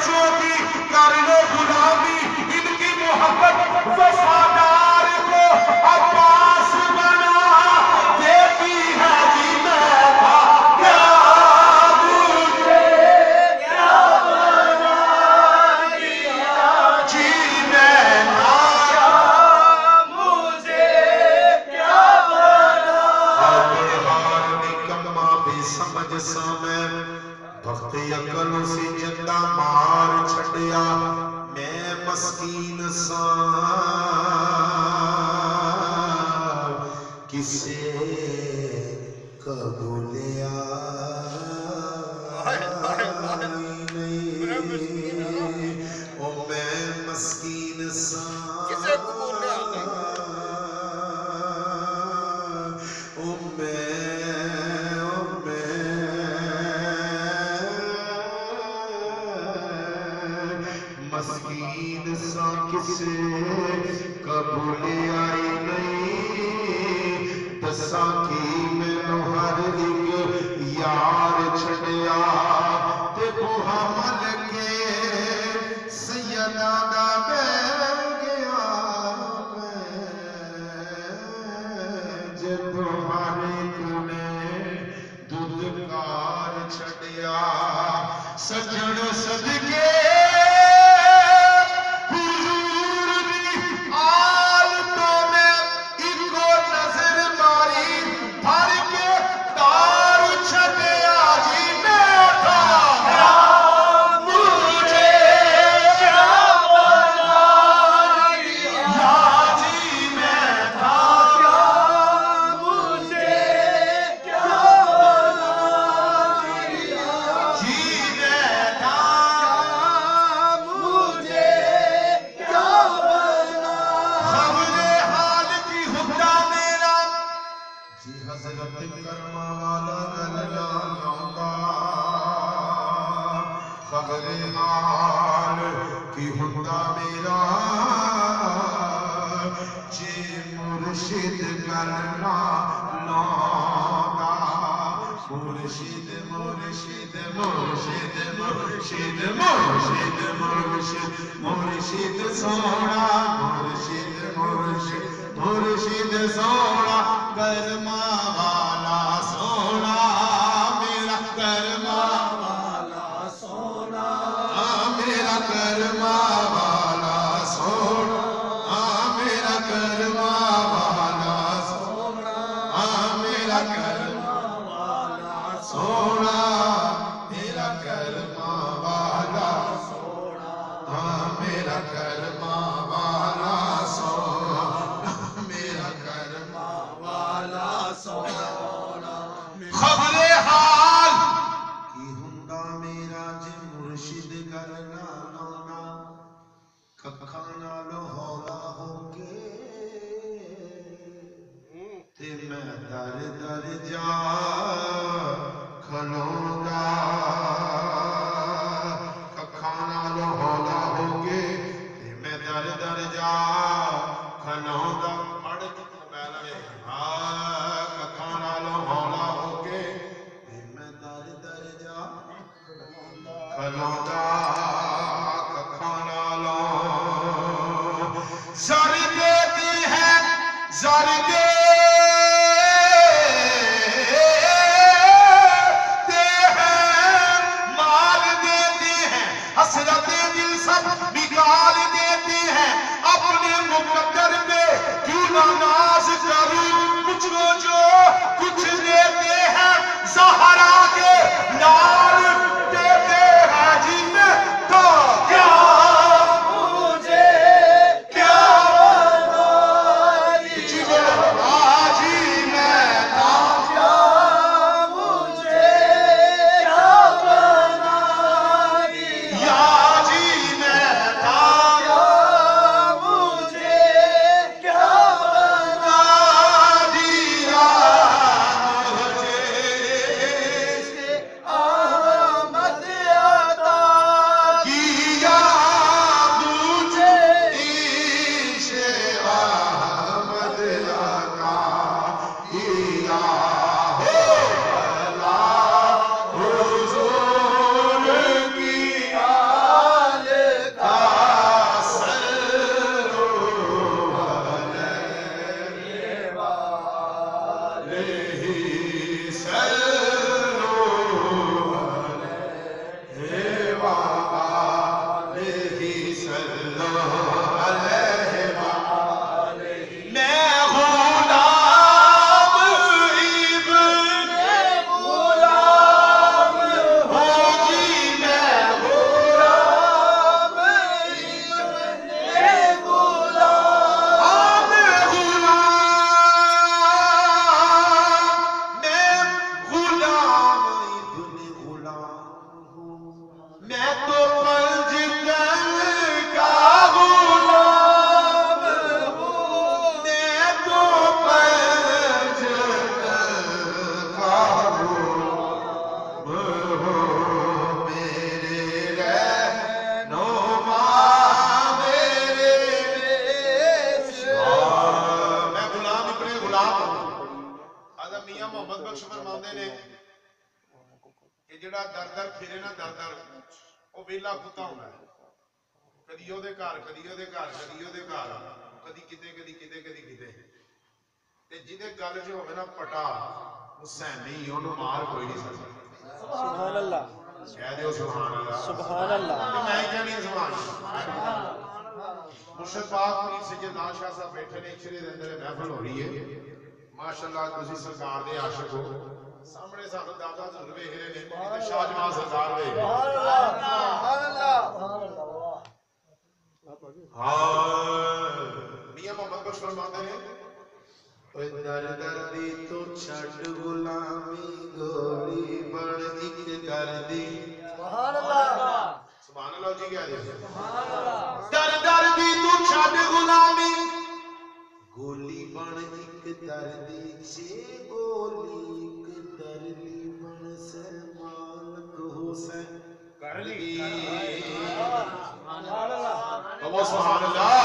بچوں کی کر لو غلامی، ان کی محبت وفادار کو عباس بنا دیتی ہے جی میں تھا کیا مجھے کیا بنا دیا جی میں تھا کیا مجھے کیا بنا ہار نکما بھی سمجھ سامیں بخت عقل سی جندہ مار چھڑیا میں مسکین سان کسے قبولیا او میں مسکین سان کسے قبولیا او میں مسکین سا کسے قبول آئی نہیں دسا کی میں ہر ایک یار چھڑیا تے بوہا ملکے سیدہ دا بے گیا میں جب ہر ایک نے دودکار چھڑیا سجن صدقے مرشد سونا مرشد سونا کرما والا سونا میرا کرما والا سونا میرا کرما والا سونا میرا کرما والا سونا میرا کرما والا سونا میرا کرما والا سونا میرا کرما والا سونا میرا کرما والا سونا خبر حال کی ہندا میرا جی مرشد کرنا نونا ککھا نالو ہولا ہو کے تے میں در در جا کھلوں گا ککھا نالو ہولا ہو کے تے میں در در جا کھلوں گا پڑھ جتوں بیلا میں ککھا نالو ہولا ہو کے تے میں در در جا کھلوں گا ککھا نالو زر دیتی ہے زر دیتی مقدر پہ کیوں نہ ناز کروں مجھ کو جو کچھ دیتے ہیں زہرا کے لال دیتے ہیں جن تو کیا مجھے کیا بنا دیا آجی میں تھا کیا مجھے کیا بنا دیا آجی میں تھا میں تو پنج تن کا غلام ہوں، میں تو پنج تن کا غلام ہوں، میرے رہنما میرے میں غلام ابن غلام ہوں۔ حضرت میاں محمد بخش فرماندے نے کہ جڑا در در پھرے نا در در وہ ویلا کتا ہونا ہے، کدی او دے گھر کدی او دے گھر کدی او دے گھر کدی کتے کدی کتے کدی کتے تے جدے گل چ ہوے نا پٹا حسینی اونوں مار کوئی نہیں سکدا۔ سبحان اللہ، کہہ دیو سبحان اللہ، سبحان اللہ، میں ہی کہنی سبحان اللہ۔ مرشد پاک پیر سید ناز شاہ صاحب بیٹھے نے اچھرے دے اندر محفل ہو رہی ہے، ماشاءاللہ تسی سرکار دے عاشق ہو، سامنے سانو دادا حضور ویکھ رہے نے تے شاہ جمال سرکار ویکھ رہے۔ سبحان اللہ، سبحان اللہ۔ ہاں میاں محمد بخش فرماتے ہیں در دردی تو چھڈ غلامی گولی بن ایک دردی۔ سبحان اللہ، سبحان اللہ جی کہہ دے سبحان اللہ۔ در دردی تو چھڈ غلامی گولی بن ایک دردی چے گولی ایک دردی من سے مالک حسین کر لی۔ سبحان اللہ، سبحان اللہ،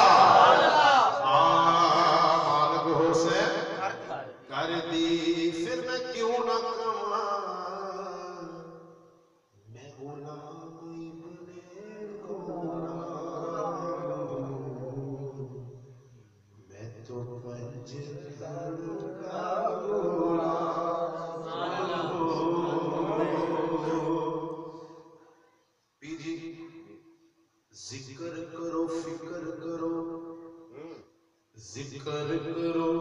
مالک حسین کر دی، پھر میں کیوں نہ کہاں میں غلام ابن غلام، میں تو پنج تن کا غلام ہوں۔ پیر جی ذکر کرو فکر کرو، ذکر کرو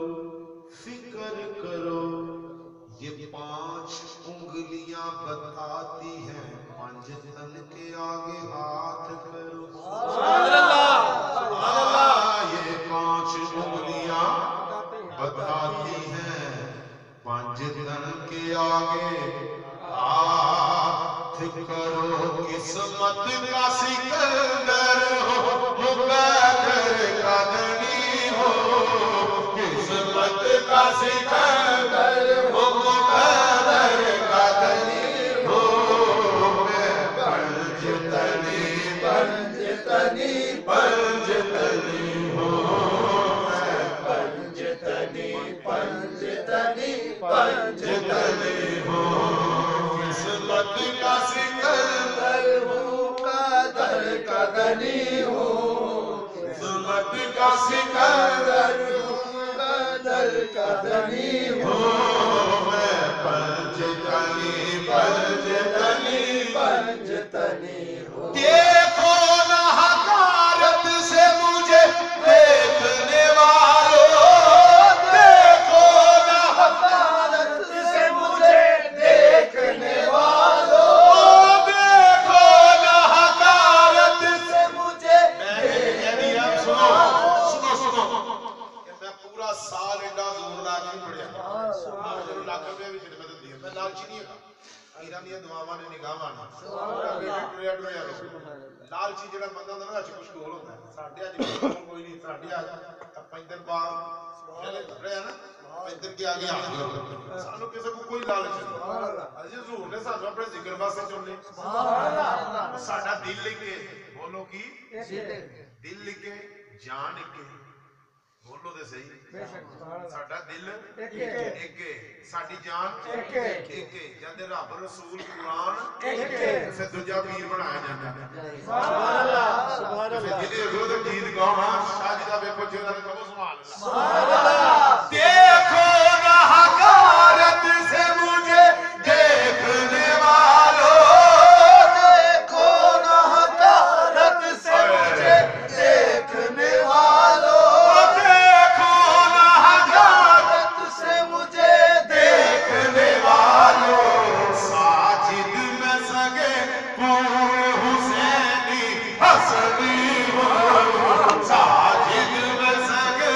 فکر کرو، یہ 5 انگلیاں بتاتی ہیں پنج تن کے آگے ہاتھ کرو۔ سبحان اللہ، سبحان اللہ، یہ 5 انگلیاں بتاتی ہیں پنج تن کے آگے ہاتھ کرو، قسمت کا سکندر ہو مقدر کا دنی ہو، قسمت کا سکندر ہو مقدر کا دنی ہو، میں پنج تنی پنج تنی پنج تنی ہوں، میں پنج تنی پنج تنی پنج تنی ہوں، قسمت کا سکندر ہوں قدر کا غنی ہوں، قسمت کا سکندر ہوں قدر کا غنی ہوں، میں پنج تنی پنج تنی پنج تنی ہوں۔ دیکھو نہ حقارت سے مجھے دیکھنے والوں، دیکھو نہ حقارت سے مجھے دیکھنے والوں، دیکھو نہ حقارت سے مجھے دیکھنے والوں۔ سنو سنو کہ میں پورا سال ایڈا زور لا کے پڑھیا، مجھے لاکھ روپے بھی خدمت دی، میں لالچی نہیں ہے، میرا نہیں دعاواں نے نگاہاں نے ٹریا ٹریا لالچی جڑا بندہ ہوندا نا اچ کچھ ڈول ہوندا ہے، ساڈے اج کوئی نہیں، ساڈے اج پنجر باغ رہیا نا پنجر کے آگے آ گیا، سانو کسے کو کوئی لالچ نہیں۔ اجی حضور نے سانو اپنے ذکر واسطے چننے، سبحان اللہ، ساڈا دل لکھے، بولو کی دل لکھے جان لکھے، بولو دے صحیح، ساڈا دل ایک ہے، ساڈی جان ایک ہے، جد رب رسول قرآن پھر دوجا پیر بنایا جاتا ہے۔ سبحان اللہ، سبحان اللہ، جدے روز گیت گاؤں شاہ جی دا ویکھو جے دا کہو سبحان اللہ، سبحان اللہ۔ دیکھو نہ حقارت سے مجھے دیکھنے والوں، دیکھو نہ حقارت سے مجھے دیکھنے والوں، حسنی ہو، ساجد میں سگے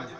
ਅੱਜ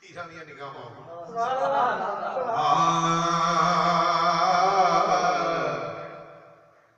ਧੀਰਾਂ ਦੀਆਂ ਨਿਗਾਹਾਂ